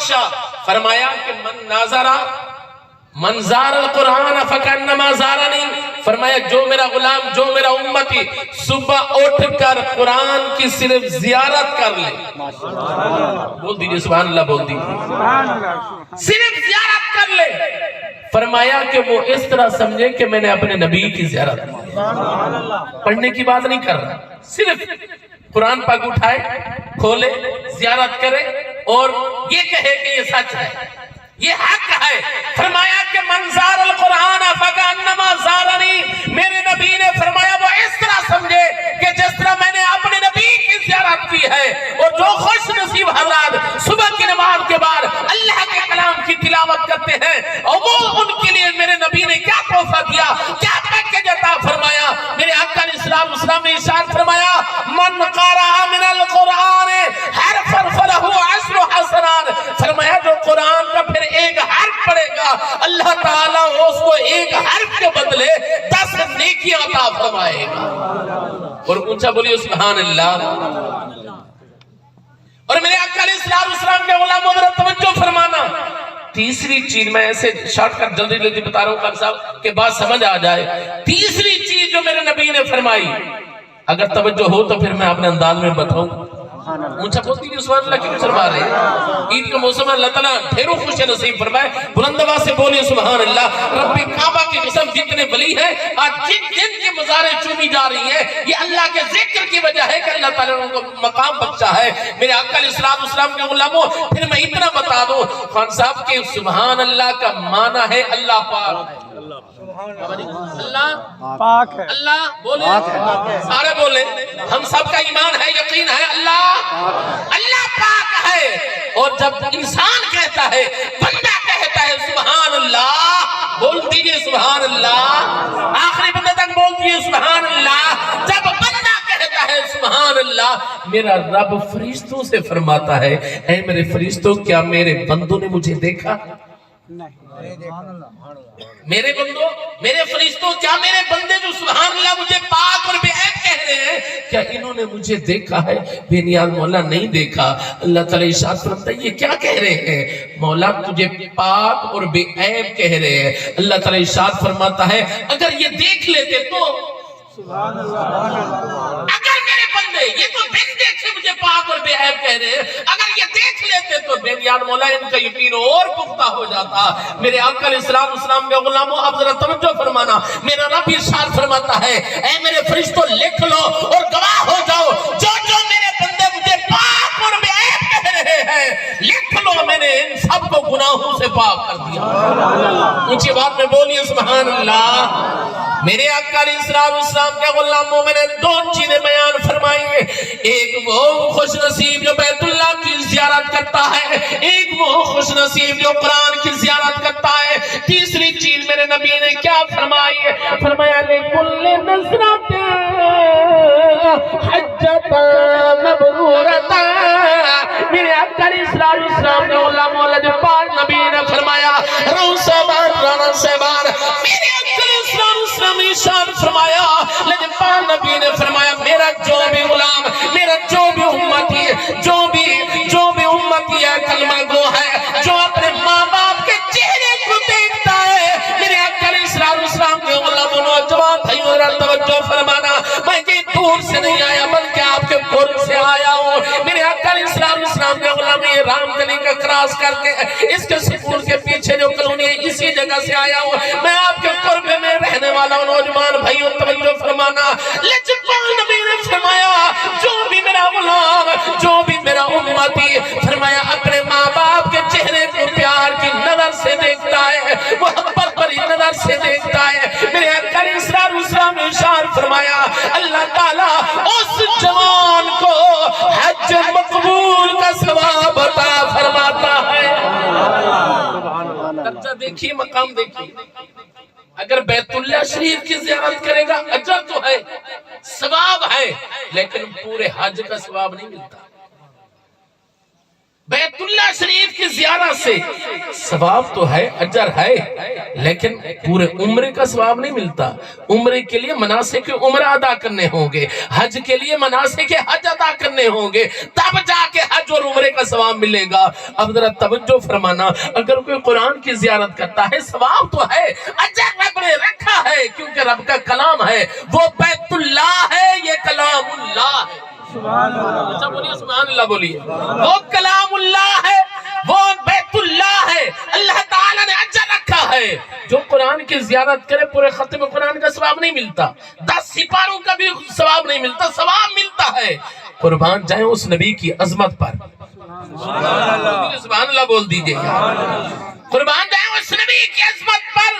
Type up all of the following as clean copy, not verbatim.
بخشا، فرمایا کہ من زار القرآن فکانما زارنی، فرمایا جو میرا غلام، جو میرا امتی صبح اٹھ کر قرآن کی صرف زیارت کر لے، بول دیجئے سبحان اللہ، بول دیجئے صرف زیارت کر لے، فرمایا کہ وہ اس طرح سمجھے کہ میں نے اپنے نبی کی زیارت کی، پڑھنے کی بات نہیں کر رہا، صرف قرآن پاک اٹھائے، کھولے، زیارت کرے اور یہ کہے کہ یہ سچ ہے، یہ حق ہے۔ فرمایا کہ من زار القرآن فکانما زارنی، میرے نبی نے فرمایا وہ اس طرح سمجھے کہ جس طرح میں نے اپنے نبی کی زیارت کی ہے۔ اور جو خوش نصیب حضرات صبح کی نماز کے بعد اللہ کے کلام کی تلاوت کرتے ہیں، اور وہ ان کے لیے میرے نبی نے کیا تحفہ دیا، کیا پیکیج عطا فرمایا، میرے آقا علیہ السلام نے ارشاد فرمایا من قرأ من القرآن حرفا فلہ عشر حسنات، فرمایا جو قرآن کا پھر ایک حرف پڑھے گا اللہ تعالیٰ اس کو ایک حرف کے بدلے 10 نیکیاں عطا فرمائے گا۔ اور اونچا بولیے سبحان اللہ۔ اور میرے آقا علیہ السلام کے غلاموں ذرا توجہ فرمانا، تیسری چیز میں ایسے شارٹ کٹ جلدی جلدی بتا رہا ہوں خان صاحب کہ بات سمجھ آ جائے۔ تیسری چیز جو میرے نبی نے فرمائی، اگر توجہ ہو تو پھر میں اپنے انداز میں بتاؤں، اونچا بولتی ہے سبحان اللہ کیوں فرما رہے ہیں؟ عید کا موسم ہے، اللہ تعالیٰ ڈھیروں خوشی نصیب فرمائے، بلند آواز سے بولیے سبحان اللہ۔ رب کعبہ کی قسم جتنے ولی ہیں آج جن کے مزاریں چومی جا رہی ہیں، یہ اللہ کے ذکر کی وجہ ہے کہ اللہ تعالیٰ نے ان کو مقام بخشا ہے۔ میرے آقا علیہ السلام کے غلاموں، پھر میں اتنا بتا دوں خان صاحب کہ سبحان اللہ کا معنی ہے اللہ پاک، اللہ پاک ہے، اللہ بولے سارے بولے، ہم سب کا ایمان ہے، یقین ہے اللہ پاک ہے۔ اور جب انسان کہتا ہے، بندہ کہتا ہے سبحان اللہ، بول دیجئے سبحان اللہ، آخری بندے تک بول دیجئے سبحان اللہ۔ جب بندہ کہتا ہے سبحان اللہ، میرا رب فرشتوں سے فرماتا ہے اے میرے فرشتوں کیا میرے بندوں نے مجھے دیکھا؟ میرے بندوں، میرے فرشتوں، کیا میرے بندے جو سبحان اللہ مجھے پاک اور بے عیب کہہ رہے ہیں، کیا انہوں نے مجھے دیکھا ہے؟ بے نیاز مولا نہیں دیکھا۔ اللہ تعالیٰ ارشاد فرماتا ہے یہ کیا کہہ رہے ہیں؟ مولا تجھے پاک اور بے عیب کہہ رہے ہیں۔ اللہ تعالیٰ ارشاد فرماتا ہے اگر یہ دیکھ لیتے تو، اگر میرے بندے یہ تو بن دیکھے مجھے پاک اور بے عیب کہہ رہے ہیں، اگر یہ دیکھ لیتے تو بے نیاز مولا ان کا یقین اور پختہ ہو جاتا۔ میرے آقا علیہ السلام کے غلاموں اب ذرا توجہ فرمانا، میرا رب ارشاد فرماتا ہے اے میرے فرشتوں لکھ لو اور گواہ ہو جاؤ، جو جو میرے بندے مجھے پاک اور بے عیب کہہ رہے ہیں لکھ لو، میں نے ان سب کو گناہوں سے پاک کر دیا۔ اونچی بات میں بولیے سبحان اللہ۔ میرے آقا علیہ السلام کے غلاموں میں نے 2 چیزیں بیان فرمائی ہیں، ایک وہ خوش نصیب جو بیت اللہ کی زیارت کرتا ہے، ایک وہ خوش نصیب جو قرآن کی زیارت کرتا ہے۔ تیسری چیز میرے نبی نے کیا فرمائی ہے؟ فرمایا لِكُلِّ نَظْرَةٍ حَجَّةً مَبْرُورَةً۔ میرے آقا علیہ السلام کے غلاموں نے پاک نبی نے فرمایا رو سبان رانا سبان، میرے آقا علیہ السلام نے ارشاد فرمایا، لیکن پاک نبی نے فرمایا میرا جو بھی غلام، میرا جو بھی امتی ہے، جو بھی امتی ہے کلمہ گو ہے، جو اپنے ماں باپ کے چہرے کو دیکھتا ہے، میرے آقا علیہ السلام کے غلاموں نوجوان بھائیوں ذرا توجہ فرمانا، میں کہ دور سے نہیں آیا بلکہ آپ کے قرب سے آیا ہوں۔ میرے آقا علیہ السلام کے غلام یہ رام گلی کا کراس کر کے اس کے سکول کے پیچھے جو کالونی ہے اسی جگہ سے آیا ہوں، میں آپ کے قرب میں رہنے والا ہوں۔ نوجوان بھائیوں توجہ فرمانا، لجپال نبی نے فرمایا جو بھی میرا غلام، جو بھی میرا امتی، فرمایا اپنے ماں باپ کے چہرے کو پیار کی نظر سے دیکھتا ہے، محبت بھری نظر سے دیکھتا ہے۔ میرے آقا علیہ السلام نے ارشاد فرمایا اللہ تعالیٰ اس جوان کو حج مقبول کا ثواب عطا فرماتا ہے۔ درجہ دیکھیے، مقام دیکھیے، اگر بیت اللہ شریف کی زیارت کرے گا اجر تو ہے، ثواب ہے، لیکن پورے حج کا ثواب نہیں ملتا۔ بیت اللہ شریف کی زیارت سے ثواب تو ہے، اجر ہے، لیکن پورے عمرے کا ثواب نہیں ملتا۔ عمرے کے لیے مناسک عمرہ ادا کرنے ہوں گے، حج کے لیے مناسک حج ادا کرنے ہوں گے، تب جا کے حج اور عمرے کا ثواب ملے گا۔ اب ذرا توجہ فرمانا، اگر کوئی قرآن کی زیارت کرتا ہے ثواب تو ہے، اجر رب نے رکھا ہے، کیونکہ رب کا کلام ہے، وہ بیت اللہ ہے، یہ کلام اللہ ہے۔ سبحان اللہ، اچھا بولیے سبحان اللہ بولیے۔ وہ کلام اللہ ہے، وہ بیت اللہ ہے، اللہ تعالیٰ نے اجر رکھا ہے۔ جو قرآن کی زیارت کرے پورے ختم قرآن کا ثواب نہیں ملتا، 10 سپاروں کا بھی ثواب نہیں ملتا، ثواب ملتا ہے۔ قربان جائیں اس نبی کی عظمت پر، سبحان اللہ بول دیجئے، قربان جائیں اس نبی کی عظمت پر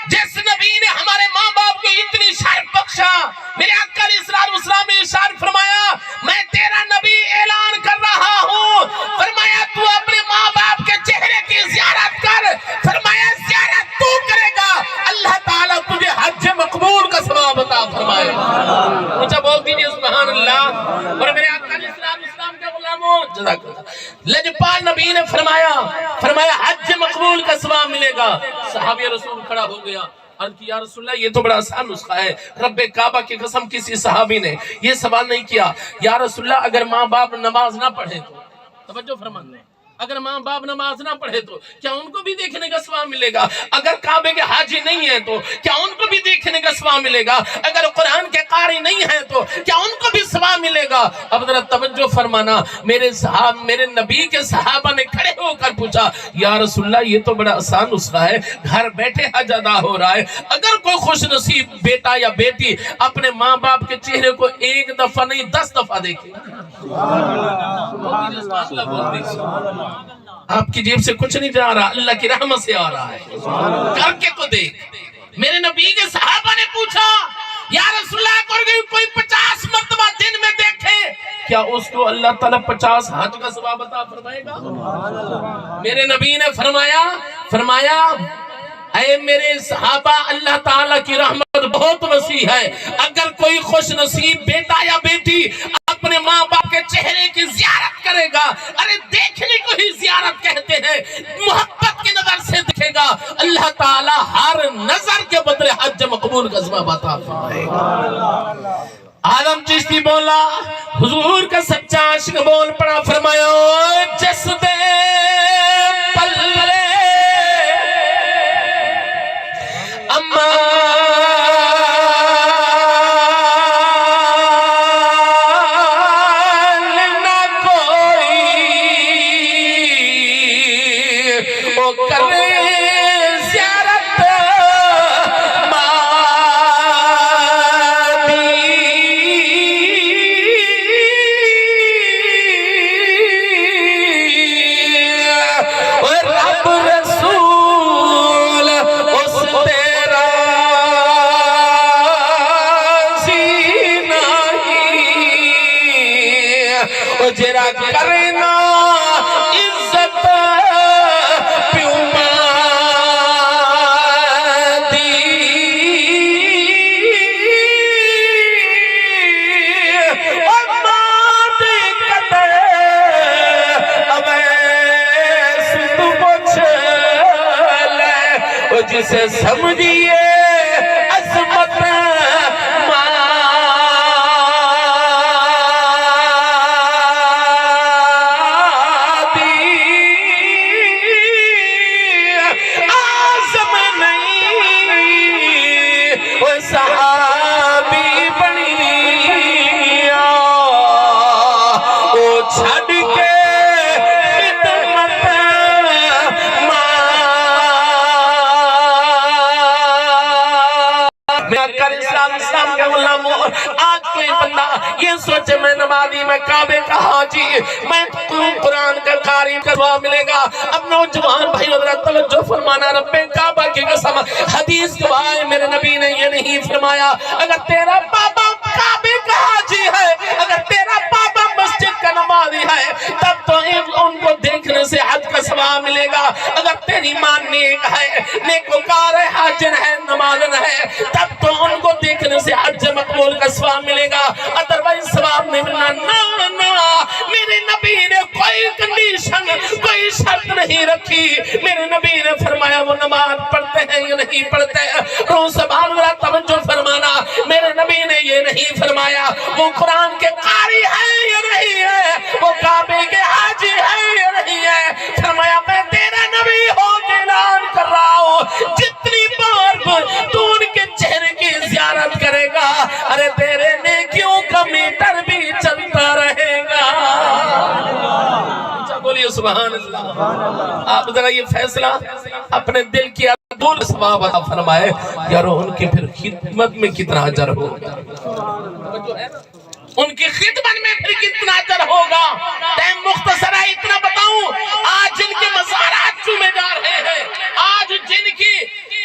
جس نبی نے ہمارے ماں باپ کو اتنی شرف بخشا۔ میرے آقا علیہ السلام نے ارشاد فرمایا، میں تیرا نبی اعلان کر رہا ہوں، فرمایا تو اپنے ماں باپ کے چہرے کی زیارت کر، فرمایا زیارت تو کرے گا اللہ تعالیٰ تجھے حج مقبول کا ثواب عطا فرمائے۔ اچھا بول دیجئے سبحان اللہ۔ اور میرے آقا علیہ السلام کے غلاموں، جزاک اللہ، لجپال نبی نے فرمایا حج مقبول کا ثواب ملے گا۔ صحابی رسول کھڑا ہو گیا، عرض کی یا رسول اللہ یہ تو بڑا آسان نسخہ ہے، رب کعبہ کی قسم کسی صحابی نے یہ سوال نہیں کیا، یا رسول اللہ اگر ماں باپ نماز نہ پڑھے تو، توجہ فرمانے، اگر ماں باپ نماز نہ پڑھے تو کیا ان کو بھی دیکھنے کا ثواب ملے گا؟ اگر کعبے کے حاجی نہیں ہیں تو کیا ان کو بھی دیکھنے کا ثواب ملے گا؟ اگر قرآن کے قاری نہیں ہیں تو کیا ان کو بھی ثواب ملے گا؟ اب ذرا توجہ فرمانا، میرے نبی کے صحابہ نے کھڑے ہو کر پوچھا، یا رسول اللہ یہ تو بڑا آسان نسخہ ہے، گھر بیٹھے حج ادا ہو رہا ہے، اگر کوئی خوش نصیب بیٹا یا بیٹی اپنے ماں باپ کے چہرے کو 1 دفعہ نہیں 10 دفعہ دیکھے، آپ کی جیب سے کچھ نہیں جا رہا، اللہ کی رحمت سے آ رہا ہے، کر کے تو دیکھ۔ میرے نبی کے صحابہ نے پوچھا، یا رسول اللہ کوئی 50 مرتبہ دن میں دیکھے، کیا اس کو اللہ تعالیٰ 50 حج کا ثواب عطا فرمائے گا؟ میرے نبی نے فرمایا اے میرے صحابہ، اللہ تعالیٰ کی رحمت بہت وسیع ہے، اگر کوئی خوش نصیب بیٹا یا بیٹی اپنے ماں باپ کے چہرے کی زیارت کرے گا، ارے دیکھنے کو ہی زیارت کہتے ہیں، محبت کی نظر سے دیکھے گا، اللہ تعالیٰ ہر نظر کے بدلے حج مقبول کا ثواب عطا فرمائے گا۔ عالم چشتی بولا، حضور کا سچا عاشق بول پڑا، فرمایا جس دے پلے جرا کرنا عزت پیوما دی اماد قدر اویس تو پوچھ لے جسے سمجھیے عظمت صحابی بنی او چھڑ کے خدمت اسلام کے غلاموں، آج کوئی بندہ یہ سوچے میں نمازی، میں کعبے کا حاجی، میں قرآن کا قاری کا ثواب ملے گا۔ اب نوجوان بھائی حضرت توجہ فرمانا، رب کعبہ کی قسم حدیث گواہ ہے، میرے نبی نے یہ نہیں فرمایا اگر تیرا بابا کعبے کا حاجی ہے، اگر تیرا بابا مسجد کا نمازی ہے، تب تو ان کو دیکھنے سے حج کا ثواب ملے گا۔ اگر تیری ماں نیک ہے، نیکوکار ہے، حاجن ہے، نمازن ہے، تب تو ان کو دیکھنے سے حج مقبول کا ثواب ملے گا، ادروائز ثواب نہیں ملنا۔ نا میرے نبی نے کوئی کنڈیشن، کوئی شرط شرط نہیں رکھی. میرے نبی نے فرمایا وہ نماز پڑھتے ہیں یا نہیں پڑھتے ہیں. روح سبحان اللہ توجہ فرمانا, میرے نبی نے یہ نہیں فرمایا وہ قرآن کے قاری ہیں یا نہیں ہے, وہ کعبے کے حاجی ہیں یا نہیں ہے. فرمایا میں تیرا نبی ہو کے اعلان کر رہا ہوں, جتنی بار تو ان کے چہرے کی زیارت کرے گا, ارے تیرے نیکیوں کا میٹر بھی چلتا رہے گا. بولیے سبحان اللہ. آپ ذرا یہ فیصلہ اپنے دل کی دول ثواب عطا فرمائے یارو, ان کی پھر خدمت میں کتنا اجر ہوگا, ان کی خدمت میں پھر کتنا اجر ہوگا. ٹائم مختصر ہے, اتنا بتاؤں, آج جن کے مزارات چومے جا رہے ہیں, آج جن کی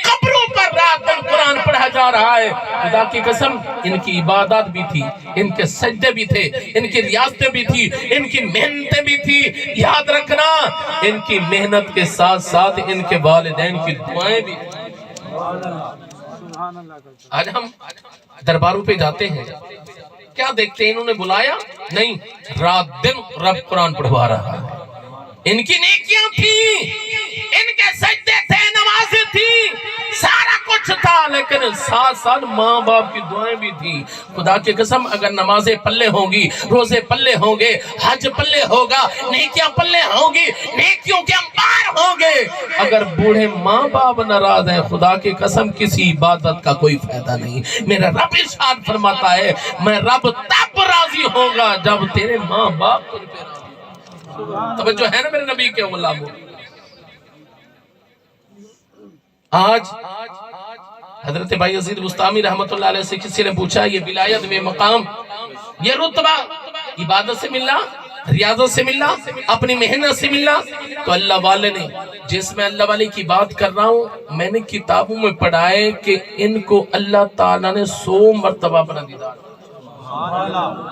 قبروں پر رات دن قرآن پڑھا جا رہا ہے, خدا کی قسم ان کی عبادات بھی تھی, ان کے سجدے بھی تھے, ان کی ریاضتیں بھی تھی, ان کی محنتیں بھی تھی. یاد رکھنا ان کی محنت کے ساتھ ساتھ ان کے والدین کی دعائیں بھی. آج ہم درباروں پہ جاتے ہیں, کیا دیکھتے ہیں؟ انہوں نے بلایا نہیں, رات دن رب قرآن پڑھوا رہا ہے. ان کی نیکیاں تھی, ان کے سجدے تھے, نمازیں تھی, سارا کچھ تھا, لیکن ساتھ ساتھ ماں باپ کی دعائیں بھی تھی. خدا کی قسم اگر نمازیں پلے ہوں گی, روزے پلے ہوں گے, حج پلے ہوگا, نیکیاں پلے ہوں گی, نیکیوں کے انبار ہوں گے, اگر بوڑھے ماں باپ ناراض ہیں, خدا کی قسم کسی عبادت کا کوئی فائدہ نہیں. میرا رب ارشاد فرماتا ہے میں رب تب راضی ہوں گا جب تیرے ماں باپ تجھ پہ راضی. توجہ ہے نا میرے نبی کے غلاموں. آج حضرت بھائی عزیز بستامی رحمت اللہ علیہ سے کسی نے پوچھا یہ ولایت میں مقام, یہ رتبہ عبادت سے ملنا, ریاضت سے ملنا, اپنی محنت سے ملنا, تو اللہ والے نے, جس میں اللہ والے کی بات کر رہا ہوں, میں نے کتابوں میں پڑھا ہے کہ ان کو اللہ تعالیٰ نے 100 مرتبہ اپنا دیدار.